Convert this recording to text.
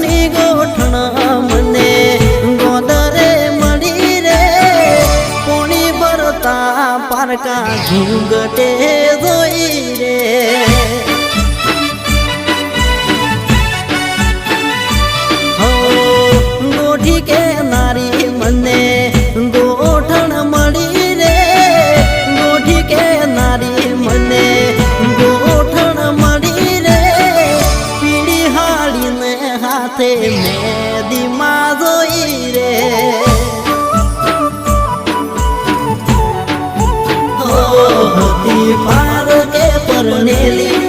ની ગોઠણ મને ગોદરે મળી રે પોણી ભરતા પારકા ઘૂંઘટે જોઈ રે ગોઠી કે નારી મને ગોઠણ મળી રે ગોઠી કે નારી મને ગોઠણ મળી રે પીળી હાડીને હાથે મેદીમાં જોઈ રે હતી પાર કે પરનેલી